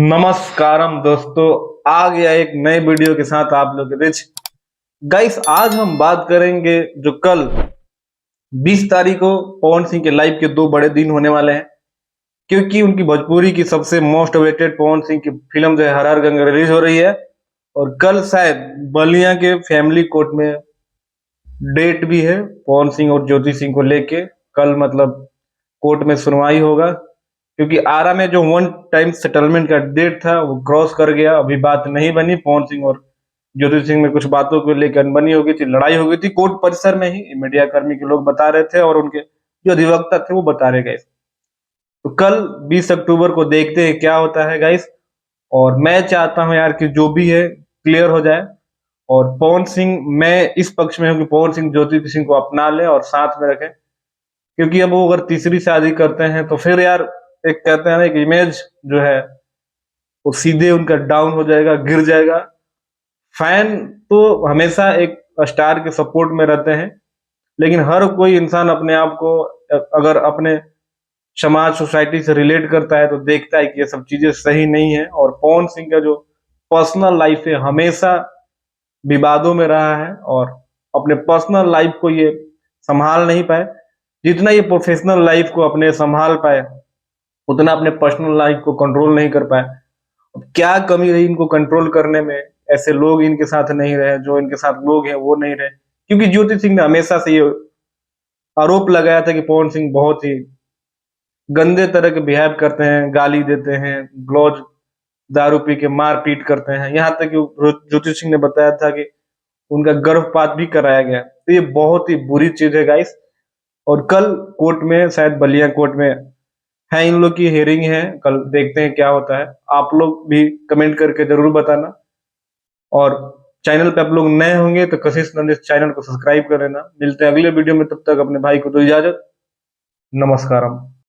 नमस्कारम दोस्तों, आ गया एक नए वीडियो के साथ आप लोग के बीच। गाइस, आज हम बात करेंगे जो कल 20 तारीख को पवन सिंह के लाइव के दो बड़े दिन होने वाले हैं, क्योंकि उनकी भोजपुरी की सबसे मोस्ट अवेटेड पवन सिंह की फिल्म जो है हर हर गंगा रिलीज हो रही है। और कल शायद बलिया के फैमिली कोर्ट में डेट भी है पवन सिंह और ज्योति सिंह को लेके। कल मतलब कोर्ट में सुनवाई होगा, क्योंकि आरा में जो वन टाइम सेटलमेंट का डेट था वो क्रॉस कर गया। अभी बात नहीं बनी, पवन सिंह और ज्योति सिंह में कुछ बातों को लेकर अनबनी हो गई थी, लड़ाई हो गई थी कोर्ट परिसर में ही, मीडिया कर्मी के लोग बता रहे थे और उनके जो अधिवक्ता थे वो बता रहे गए। तो कल 20 अक्टूबर को देखते हैं क्या होता है गाइस। और मैं चाहता हूं यार कि जो भी है क्लियर हो जाए। और पवन सिंह, मैं इस पक्ष में हूं कि पवन सिंह ज्योति सिंह को अपना ले और साथ में रखें, क्योंकि अब वो अगर तीसरी शादी करते हैं तो फिर यार एक कहते हैं ना, एक इमेज जो है वो सीधे उनका डाउन हो जाएगा, गिर जाएगा। फैन तो हमेशा एक स्टार के सपोर्ट में रहते हैं, लेकिन हर कोई इंसान अपने आप को अगर अपने समाज सोसाइटी से रिलेट करता है तो देखता है कि ये सब चीजें सही नहीं है। और पवन सिंह का जो पर्सनल लाइफ है हमेशा विवादों में रहा है, और अपने पर्सनल लाइफ को ये संभाल नहीं पाए। जितना ये प्रोफेशनल लाइफ को अपने संभाल पाए उतना अपने पर्सनल लाइफ को कंट्रोल नहीं कर पाए। अब क्या कमी रही इनको कंट्रोल करने में? ऐसे लोग इनके साथ नहीं रहे, जो इनके साथ लोग हैं वो नहीं रहे, क्योंकि ज्योति सिंह ने हमेशा से ये आरोप लगाया था कि पवन सिंह बहुत ही गंदे तरह के बिहेव करते हैं, गाली देते हैं, ग्लोज दारू पी के मारपीट करते हैं। यहाँ तक कि ज्योति सिंह ने बताया था कि उनका गर्भपात भी कराया गया। तो ये बहुत ही बुरी चीज है गाइस। और कल कोर्ट में, शायद बलिया कोर्ट में है, इन लोग की हियरिंग है। कल देखते हैं क्या होता है। आप लोग भी कमेंट करके जरूर बताना। और चैनल पे आप लोग नए होंगे तो कशिश नंदिस चैनल को सब्सक्राइब कर लेना। मिलते हैं अगले वीडियो में, तब तक अपने भाई को दो इजाजत। नमस्कारम।